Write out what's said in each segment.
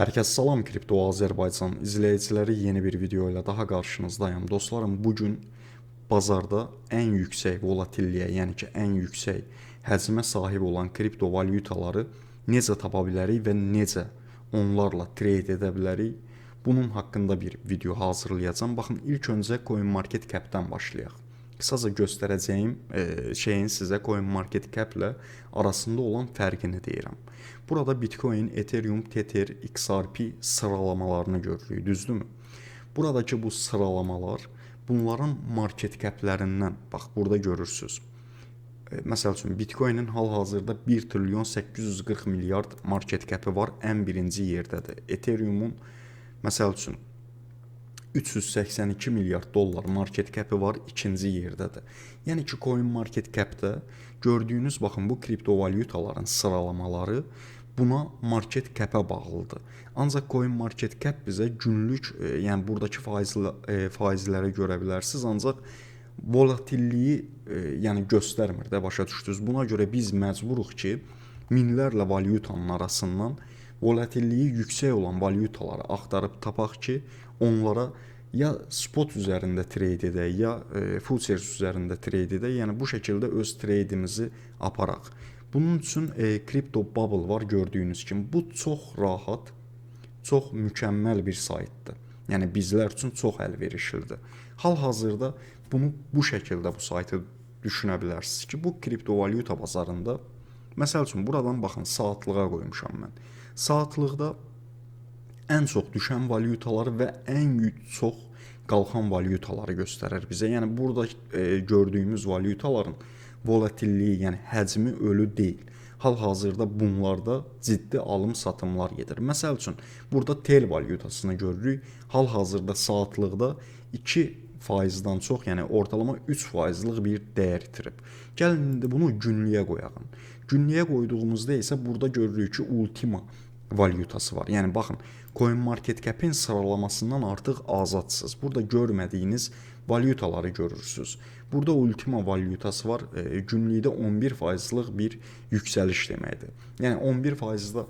Herkes salam, Kripto Azərbaycan izləyiciləri, yeni bir video ilə daha qarşınızdayım. Dostlarım, bugün bazarda ən yüksək volatilliyə, yəni ki, ən yüksək həcmə sahib olan kriptovalyutaları necə tapa bilərik və necə onlarla trade edə bilərik? Bunun haqqında bir video hazırlayacağım. Baxın, ilk öncə CoinMarketCap-dən başlayaq. Qısaca göstərəcəyim şeyin sizə CoinMarketCap ilə arasında olan fərqini deyirəm. Burada Bitcoin, Ethereum, Tether, XRP sıralamalarını görürük, düzdürmü? Buradakı bu sıralamalar bunların market cap'lərindən, bax burada görürsüz. Məsəl üçün Bitcoin'in hal-hazırda 1 trilyon 840 milyard market cap'i var, ən birinci yerdədir. Ethereum'un məsəl üçün 382 milyard dollar market cap'i var, ikinci yerdədir. Yəni ki, CoinMarketCap-də gördüyünüz, baxın, bu kriptovalyutaların sıralamaları buna market cap'ə bağlıdır. Ancaq CoinMarketCap bizə günlük, yəni buradakı faizlərə görə bilərsiniz, ancaq volatilliyi yəni göstərmir də, başa düşdünüz. Buna görə biz məcburuq ki, minlərlə valyutanın arasından volatilliyi yüksək olan valyutaları axtarıb tapaq ki, onlara ya spot üzərində trade edək, ya futures üzərində trade edək. Yəni bu şəkildə öz trade'imizi aparaq. Bunun üçün Crypto Bubble var, gördüyünüz kimi. Bu çox rahat, çox mükəmməl bir saytdır. Yəni bizlər üçün çox əlverişlidir. Hal-hazırda bunu bu şəkildə bu saytı düşünə bilərsiniz ki, bu kriptovalyuta bazarında, məsəl üçün buradan baxın, saatlığa qoymuşam mən. Saatlıqda ən çox düşən valyutaları və ən çox qalxan valyutaları göstərir bizə. Yəni burada gördüyümüz valyutaların volatilliyi, yəni həcmi ölü deyil. Hal-hazırda bunlarda ciddi alım-satımlar gedir. Məsəl üçün burada tel valyutasını görürük. Hal-hazırda saatlıqda 2%-dan çox, yəni ortalama 3%-lıq bir dəyər itirib. Gəlin indi bunu günlüyə qoyaq. Günlüyə qoyduğumuzda isə burada görürük ki, Ultima valyutası var. Yəni baxın, CoinMarketCap-in sıralamasından artıq azadsınız. Burada görmədiyiniz valyutaları görürsünüz. Burada Ultima valyutası var. Günlükdə 11%-lıq bir yüksəliş deməkdir. Yəni 11%-da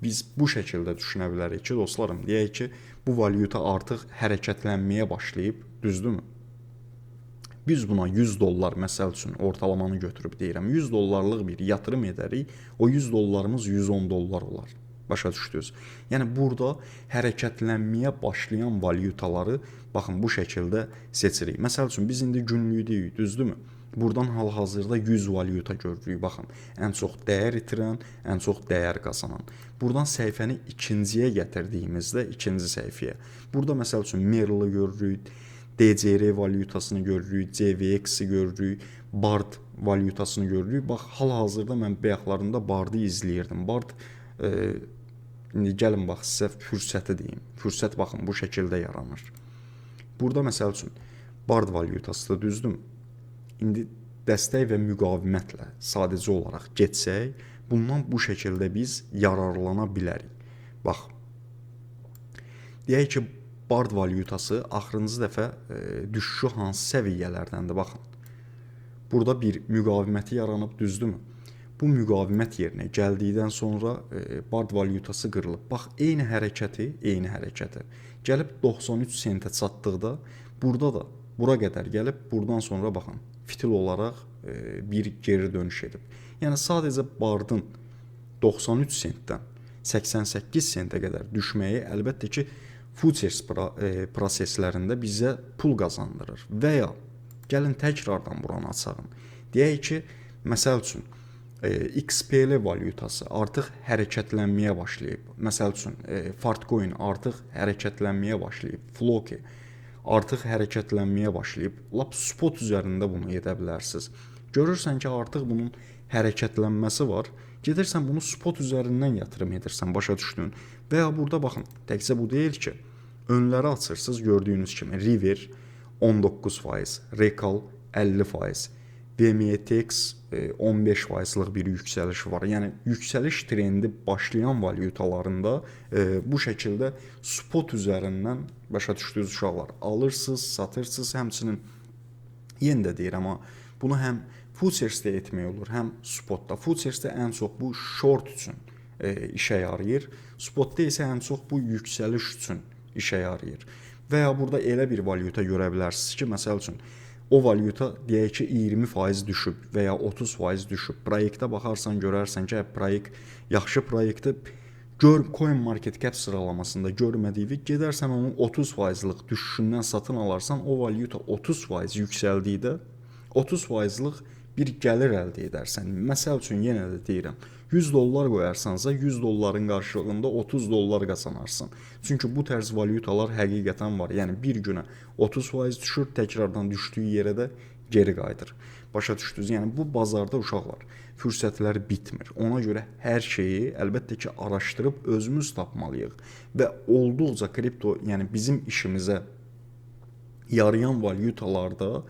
biz bu şəkildə düşünə bilərik ki, dostlarım, deyək ki, bu valyuta artıq hərəkətlənməyə başlayıb, düzdürmü? Biz buna 100 dollar, məsəl üçün ortalamanı götürüb deyirəm, 100 dollarlıq bir yatırım edərik, o 100 dollarımız 110 dollar olar. Başa düşdünüz. Yəni burada hərəkətlənməyə başlayan valyutaları baxın bu şəkildə seçirik. Məsəl üçün biz indi günlükdəyik, düzdürmü? Buradan hal-hazırda 100 valyuta görürük. Baxın, ən çox dəyər itirən, ən çox dəyər qazanan. Buradan səhifəni ikinciyə gətirdiyimizdə, ikinci səhifəyə. Burada məsəl üçün Merl-ı görürük, DCR valyutasını görürük, CVX-i görürük, BARD valyutasını görürük. Bax, hal-hazırda mən bayaqlarında BARD-ı izləyirdim. BARD indi gəlin bax, sizə fürsəti deyim. Fürsət baxın bu şəkildə yaranır. Burada məsəl üçün BARD valyutasıdır, düzdür? İndi dəstək və müqavimətlə sadəcə olaraq getsək, bundan bu şəkildə biz yararlana bilərik. Bax, deyək ki, BARD valyutası axırıncı dəfə düşüşü hansı səviyyələrdəndir, baxın. Burada bir müqaviməti yaranıb, düzdürmü? Bu müqavimət yerinə gəldikdən sonra BARD valyutası qırılıb. Bax, eyni hərəkəti gəlib 93 sentə çatdıqda, burada da bura qədər gəlib, buradan sonra baxın, fitil olaraq bir geri dönüş edib. Yəni sadəcə BARD-ın 93 sentdən 88 sentə qədər düşməyi əlbəttə ki, futures proseslərində bizə pul qazandırır. Və ya gəlin təkrardan buranı açalım. Deyək ki, məsəl üçün XPL valyutası artıq hərəkətlənməyə başlayıb. Məsəl üçün Fartcoin artıq hərəkətlənməyə başlayıb. Floki artıq hərəkətlənməyə başlayıb. Lap spot üzərində bunu edə bilərsiniz. Görürsən ki, artıq bunun hərəkətlənməsi var. Gedirsən bunu spot üzərindən yatırım edirsən, başa düşdün. Və ya burada baxın, təkcə bu deyil ki, önləri açırsınız, gördüyünüz kimi River 19%, Rekal 50%, VMTX 15%-lıq bir yüksəliş var. Yəni yüksəliş trendi başlayan valyutalarında bu şəkildə spot üzərindən, başa düşdüyünüz uşaqlar, alırsınız, satırsınız. Həmçinin yenə də deyirəm, amma bunu həm futuresdə etmək olur, həm spotda. Futuresdə ən çox bu short üçün işə yarayır. Spotda isə ən çox bu yüksəliş üçün işə yarayır. Və ya burada elə bir valyuta görə bilərsiniz ki, məsəl üçün o valyuta deyək ki 20% düşüb və ya 30% düşüb. Proyektə baxarsan görərsən ki, proyekt yaxşı proyektdir. CoinMarketCap sıralamasında görmədiyi gedərsən onun 30%lıq düşüşündən satın alarsan, o valyuta 30% yüksəldikdə 30%lıq bir gəlir əldə edərsən. Məsəl üçün yenə də deyirəm, 100 dollar qoyarsansa 100 dolların qarşılığında 30 dollar qazanarsan. Çünki bu tərz valyutalar həqiqətən var. Yəni bir günə 30% düşür, təkrardan düşdüyü yerə də geri qayıdır. Başa düşdünüz? Yəni bu bazarda uşaqlar fürsətlər bitmir. Ona görə hər şeyi əlbəttə ki araşdırıb özümüz tapmalıyıq və olduqca kripto, yəni bizim işimizə yarayan valyutalarda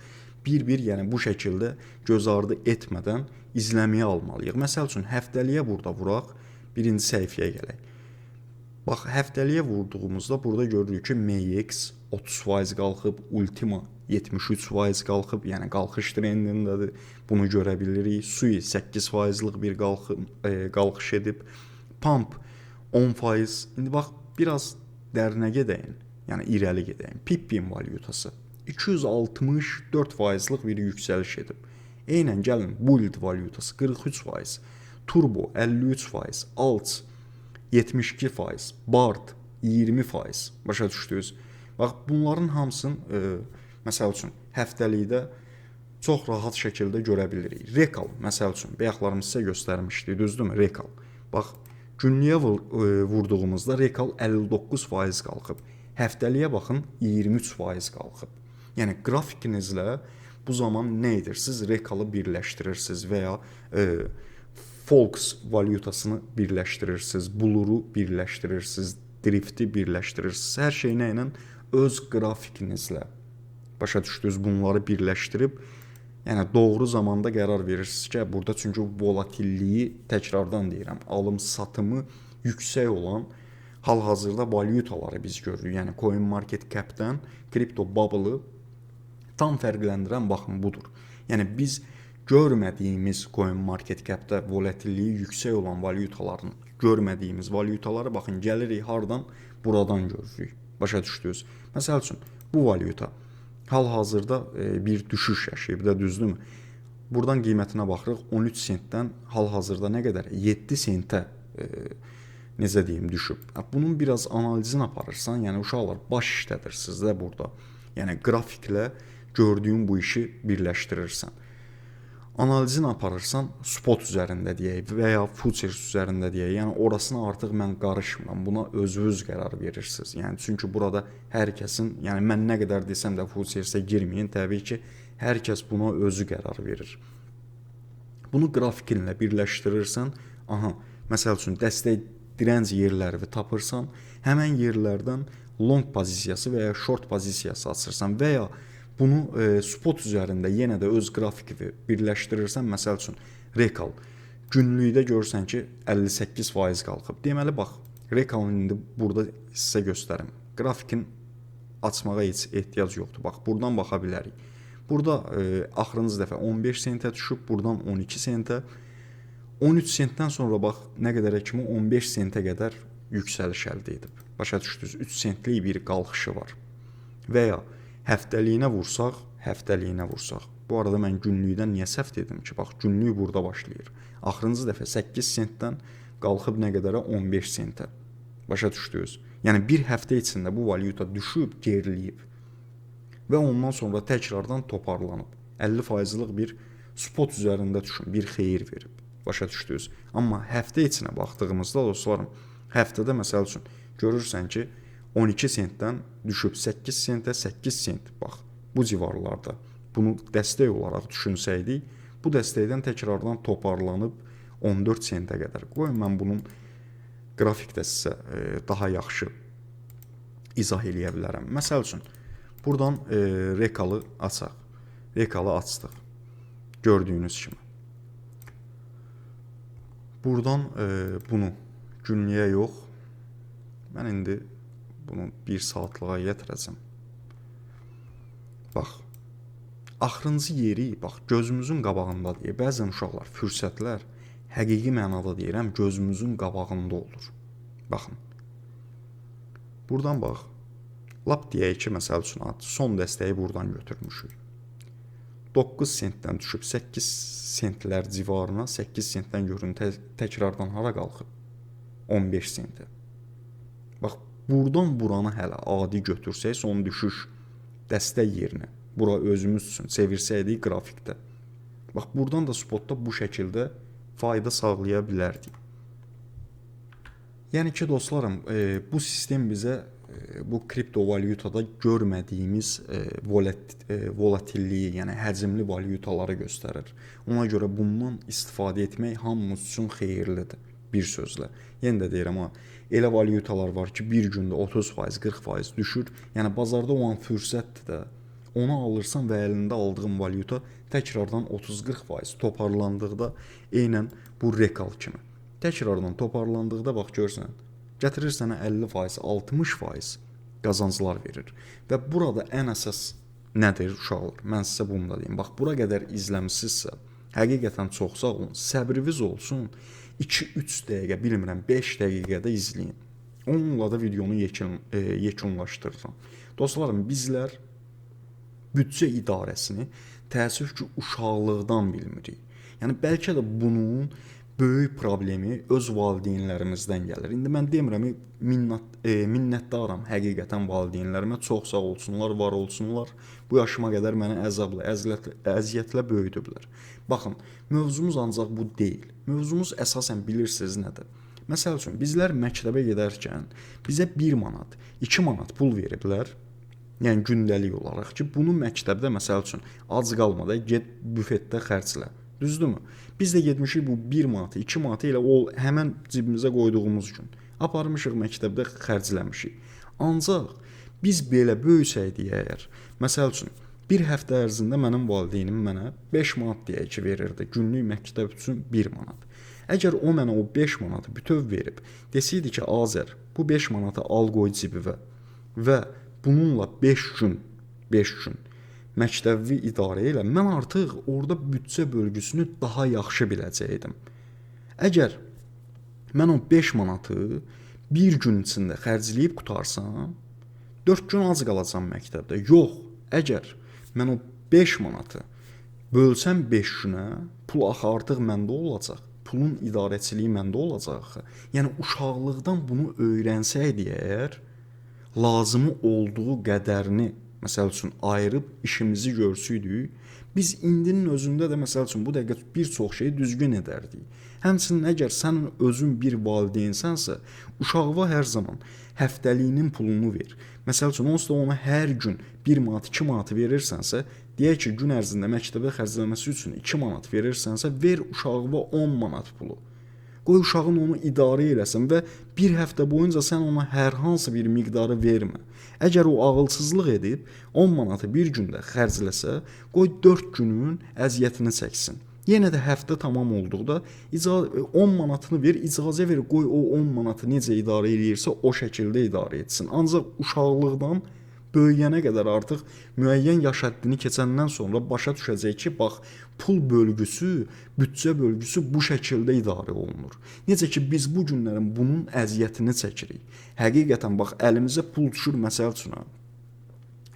bir-bir, yəni bu şəkildə göz ardı etmədən izləməyə almalıyıq. Məsəl üçün həftəliyə burada vuraq, birinci səhifəyə gələk. Bax, həftəliyə vurduğumuzda burada görürük ki, MX 30% qalxıb, Ultima 73% qalxıb, yəni qalxış trendindədir. Bunu görə bilirik. Sui 8%lıq bir qalxış edib. Pump 10%. İndi bax, biraz dərinə gedəyin, yəni irəli gedəyin. Pippin valyutası 264%lıq bir yüksəliş edib. Eynən gəlin, Build valyutası 43%, Turbo 53%, Alt 72%, Bard 20%. Başa düşdünüz? Bax, bunların hamısını məsəl üçün həftəlikdə çox rahat şəkildə görə bilirik. Rekal, məsəl üçün, bayaqlarımız sizə göstərmişdik, düzdürmü? Rekal. Bax, günlüyə vurduğumuzda Rekal 59% qalxıb. Həftəliyə baxın, 23% qalxıb. Yəni qrafikinizlə bu zaman nə edirsiniz? Rekalı birləşdirirsiniz və ya Fox valyutasını birləşdirirsiniz, Blur'u birləşdirirsiniz, Drift'i birləşdirirsiniz. Hər şey nə ilə? Öz qrafikinizlə. Başa düşdünüz? Bunları birləşdirib, yəni doğru zamanda qərar verirsiniz ki, burada çünki volatilliyi, təkrardan deyirəm, alım-satımı yüksək olan hal-hazırda valyutaları biz görürük. Yəni CoinMarketCap-dən Crypto Bubble-ı tam fərqləndirən baxın budur. Yəni biz görmədiyimiz CoinMarketCap-də volatilliyi yüksək olan valyutaların, görmədiyimiz valyutaları baxın gəlirik hardan? Buradan görürük. Başa düşdünüz? Məsəl üçün bu valyuta hal-hazırda bir düşüş yaşayıb da, düzdürmü? Buradan qiymətinə baxırıq, 13 sentdən hal-hazırda nə qədər? 7 sentə necə deyim, düşüb. Bunun biraz analizini aparırsan, yəni uşaqlar baş işlədirsiniz də burada. Yəni qrafiklə gördüyün bu işi birləşdirirsən. Analizini aparırsan, spot üzərində deyək və ya futures üzərində deyək. Yəni orasına artıq mən qarışmıram. Buna özünüz qərar verirsiniz. Yəni çünki burada hər kəsin, yəni mən nə qədər desəm də futuresə girməyin, təbii ki, hər kəs buna özü qərar verir. Bunu qrafikinlə birləşdirirsən, aha, məsəl üçün dəstək direnc yerləri tapırsan, həmən yerlərdən long pozisiyası və ya short pozisiyası açırsan və ya bunu spot üzərində yenə də öz qrafikini birləşdirirsən. Məsəl üçün Rekal günlükdə görürsən ki 58% qalxıb. Deməli bax, Rekalın indi burada sizə göstərim. Grafikin açmağa heç ehtiyac yoxdur. Bax, buradan baxa bilərik. Burada axırıncı dəfə 15 sentə düşüb, buradan 12 sentə. 13 sentdən sonra bax nə qədərə kimi 15 sentə qədər yüksəliş əldə edib. Başa düşdünüz? 3 sentlik bir qalxışı var. Və ya həftəliyinə vursaq. Bu arada mən günlükdən niyə səhv dedim ki? Bax, günlük burada başlayır. Axırıncı dəfə 8 sentdən qalxıb nə qədərə? 15 sentə. Başa düşdünüz? Yəni bir həftə içində bu valyuta düşüb, geriləyib və ondan sonra təkrardan toparlanıb. 50%lıq bir spot üzərində düşün, bir xeyir verib. Başa düşdünüz? Amma həftə içinə baxdığımızda dostlarım, həftədə məsəl üçün görürsən ki 12 sentdən düşüb 8 sentə, 8 sent. Bax, bu civarlarda bunu dəstək olaraq düşünsəydik, bu dəstəkdən təkrardan toparlanıb 14 sentə qədər. Qoyun mən bunun qrafikdə sizə daha yaxşı izah eləyə bilərəm. Məsəl üçün buradan Rekalı açaq. Rekalı açdıq. Gördüyünüz kimi. Buradan bunu günlüyə yox, mən indi bunu 1 saatlığa yetirəcəm. Bax, axırıncı yeri, bax, gözümüzün qabağındadır. Bəzən uşaqlar, fürsətlər həqiqi mənada deyirəm, gözümüzün qabağında olur. Baxın. Buradan bax. Lap deyək ki, məsəl üçün son dəstəyi buradan götürmüşük. 9 sentdən düşüb 8 sentlər civarına, 8 sentdən görün təkrardan hara qalxıb? 15 sentə. Bax, buradan buranı hələ adi götürsək, son düşüş dəstə yerinə, bura özümüz üçün çevirsəydik qrafikdə. Bax, buradan da spotda bu şəkildə fayda sağlaya bilərdik. Yəni ki, dostlarım, bu sistem bizə bu kriptovalyutada görmədiyimiz volatilliyi, yəni həcmli valyutaları göstərir. Ona görə bundan istifadə etmək hamımız üçün xeyirlidir, bir sözlə. Yenə də deyirəm, elə valyutalar var ki, bir gündə 30%, 40% düşür. Yəni bazarda o an fürsətdir də. Onu alırsan və əlində aldığın valyuta təkrardan 30-40% toparlandıqda eynən bu rekal kimi. Təkrardan toparlandıqda bax görsən, gətirir sənə 50%, 60% qazanclar verir. Və burada ən əsas nədir uşaqlar? Mən sizə bunu da deyim. Bax, bura qədər izləmisinizsə, həqiqətən çox sağ olun, səbriniz olsun. 2-3 dəqiqə, bilmirəm, 5 dəqiqədə izləyin. Onunla da videonu yekunlaşdırıram. Dostlarım, bizlər büdcə idarəsini təəssüf ki, uşaqlıqdan bilmirik. Yəni, bəlkə də bunun böyük problemi öz valideynlərimizdən gəlir. İndi mən demirəm, minnətdaram həqiqətən valideynlərimə, çox sağ olsunlar, var olsunlar. Bu yaşıma qədər məni əzabla, əziyyətlə böyüdüblər. Baxın, mövzumuz ancaq bu deyil. Mövzumuz əsasən bilirsiniz nədir? Məsəl üçün, bizlər məktəbə gedərkən bizə 1 manat, 2 manat pul veriblər. Yəni, gündəlik olaraq ki, bunu məktəbdə, məsəl üçün, ac qalmada get büfetdə xərclə. Düzdürmü? Biz də getmişik bu 1 manatı, 2 manatı ilə o həmən cibimizə qoyduğumuz gün aparmışıq məktəbdə xərcləmişik. Ancaq biz belə böyüsəydik əgər, məsəl üçün, bir həftə ərzində mənim valideynim mənə 5 manat deyək ki, verirdi. Günlük məktəb üçün 1 manat. Əgər o mənə o 5 manatı bütöv verib, desəydi ki, Azər, bu 5 manatı al qoy cibivə və bununla 5 gün məktəbi idarə elə, mən artıq orada büdcə bölgüsünü daha yaxşı biləcəkdim. Əgər mən o 5 manatı bir gün içində xərcləyib qutarsam, 4 gün az qalacam məktəbdə. Yox, əgər mən o 5 manatı bölsəm 5 günə, pul axı artıq məndə olacaq. Pulun idarəçiliyi məndə olacaq. Yəni, uşaqlıqdan bunu öyrənsəydik əgər, lazımı olduğu qədərini, məsəl üçün, ayırıb işimizi görsüydük, biz indinin özündə də, məsəl üçün, bu dəqiqə bir çox şeyi düzgün edərdik. Həmçinin, əgər sənin özün bir valideynsənsə, uşağıva hər zaman həftəliyinin pulunu ver. Məsəl üçün, onsuz da ona hər gün 1 manat, 2 manat verirsənsə, deyək ki, gün ərzində məktəbə xərcləməsi üçün 2 manat verirsənsə, ver uşağıva 10 manat pulu. Qoy uşağın onu idarə eləsin və bir həftə boyunca sən ona hər hansı bir miqdarı vermə. Əgər o ağılsızlıq edib 10 manatı bir gündə xərcləsə, qoy 4 günün əziyyətini çəksin. Yenə də həftə tamam olduqda 10 manatını ver, icazə ver, qoy o 10 manatı necə idarə edirsə o şəkildə idarə etsin. Ancaq uşaqlıqdan böyüyənə qədər artıq müəyyən yaş həddini keçəndən sonra başa düşəcək ki, bax, pul bölgüsü, büdcə bölgüsü bu şəkildə idarə olunur. Necə ki, biz bu günlərin bunun əziyyətini çəkirik. Həqiqətən, bax, əlimizə pul düşür, məsəl üçün,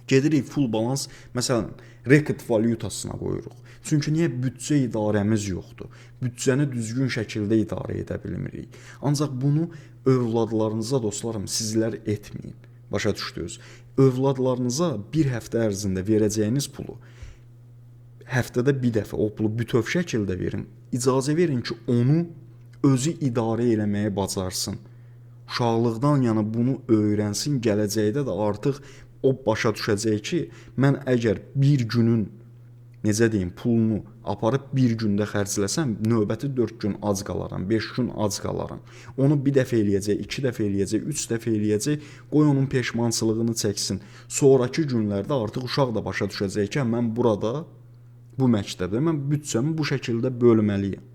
gedirik full balans, məsələn, rekord valyutasına qoyuruq. Çünki niyə büdcə idarəmiz yoxdur? Büdcəni düzgün şəkildə idarə edə bilmirik. Ancaq bunu övladlarınıza, dostlarım, sizlər etməyin. Başa düşdünüz? Övladlarınıza bir həftə ərzində verəcəyiniz pulu həftədə bir dəfə o pulu bütöv şəkildə verin. İcazə verin ki, onu özü idarə eləməyi bacarsın. Uşaqlıqdan yəni bunu öyrənsin, gələcəkdə də artıq o başa düşəcək ki, mən əgər bir günün, necə deyim, pulunu aparıb bir gündə xərcləsəm, növbəti 4 gün ac qalaram, 5 gün ac qalaram. Onu bir dəfə eləyəcək, 2 dəfə eləyəcək, 3 dəfə eləyəcək, qoy onun peşmançılığını çəksin. Sonrakı günlərdə artıq uşaq da başa düşəcək ki, mən burada, bu məktəbdə mən büdcəmi bu şəkildə bölməliyəm.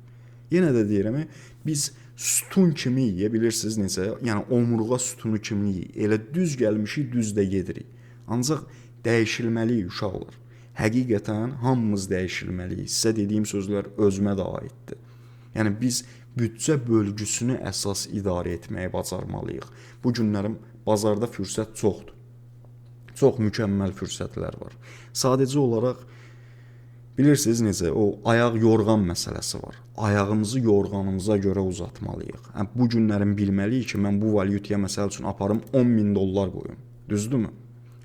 Yenə də deyirəm, biz sütun kimi yeyə bilirsiniz necə? Yəni omurğa sütunu kimi yeyək. Elə düz gəlmişik, düz də gedirik. Ancaq dəyişilməliyik uşaqlar. Həqiqətən hamımız dəyişilməliyik. Sizə dediyim sözlər özümə də aiddir. Yəni biz büdcə bölgüsünü əsas idarə etməyi bacarmalıyıq. Bu günlərin bazarda fürsət çoxdur. Çox mükəmməl fürsətlər var. Sadəcə olaraq bilirsiniz necə o ayaq yorğan məsələsi var. Ayağımızı yorğanımıza görə uzatmalıyıq. Bu günlərin bilməliyik ki, mən bu valyutaya məsəl üçün aparım 10.000 dollar qoyum. Düzdürmü?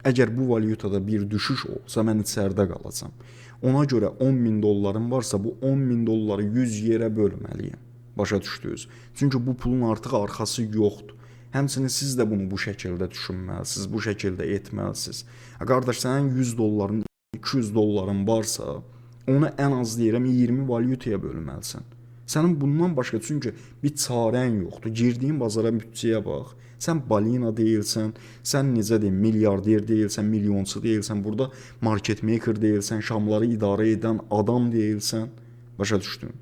Əgər bu valyutada bir düşüş olsa mən içəridə qalacam. Ona görə 10.000 dollarım varsa bu 10.000 dolları 100 yerə bölməliyəm. Başa düşdünüz? Çünki bu pulun artıq arxası yoxdur. Həmçinin siz də bunu bu şəkildə düşünməlisiniz, bu şəkildə etməlisiniz. Qardaş, sənin 100 dolların, 200 dolların varsa, onu ən az deyirəm 20 valyutaya bölməlisən. Sənin bundan başqa çünki bir çarən yoxdur. Girdiyin bazara büdcəyə bax. Sən balina deyilsən, sən necə deyim, milyarder deyilsən, milyonçu deyilsən, burada market maker deyilsən, şamları idarə edən adam deyilsən. Başa düşdün?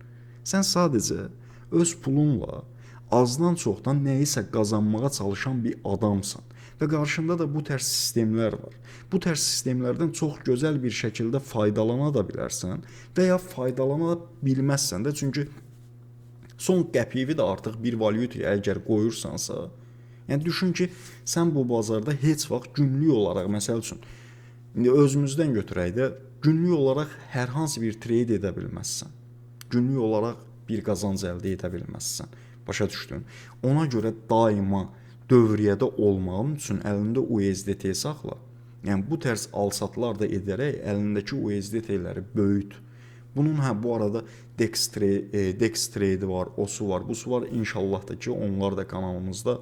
Sən sadəcə öz pulunla azdan çoxdan nəyisə qazanmağa çalışan bir adamsan və qarşında da bu tərz sistemlər var. Bu tərz sistemlərdən çox gözəl bir şəkildə faydalana da bilərsən və ya faydalana bilməzsən də, çünki son qəpiyi də artıq bir valyutaya əgər qoyursansa, yəni düşün ki, sən bu bazarda heç vaxt günlük olaraq, məsəl üçün, indi özümüzdən götürək də, günlük olaraq hər hansı bir trade edə bilməzsən. Günlük olaraq bir qazanc əldə edə bilməzsən. Başa düşdün? Ona görə daima dövriyyədə olmağın üçün əlində USDT saxla. Yəni bu tərz alsatlar da edərək əlindəki USDT-ləri böyüt. Bunun bu arada Dex Trade var, osu var, busu var. İnşallah da ki, onlar da kanalımızda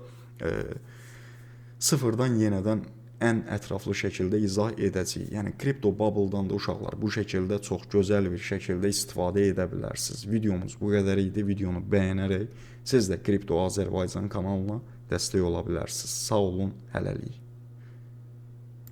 sıfırdan yenədən ən ətraflı şəkildə izah edəcəyik. Yəni Crypto Bubble-dan da uşaqlar bu şəkildə çox gözəl bir şəkildə istifadə edə bilərsiniz. Videomuz bu qədər idi. Videonu bəyənərək siz də Crypto Azərbaycan kanalına dəstək ola bilərsiniz. Sağ olun, hələlik.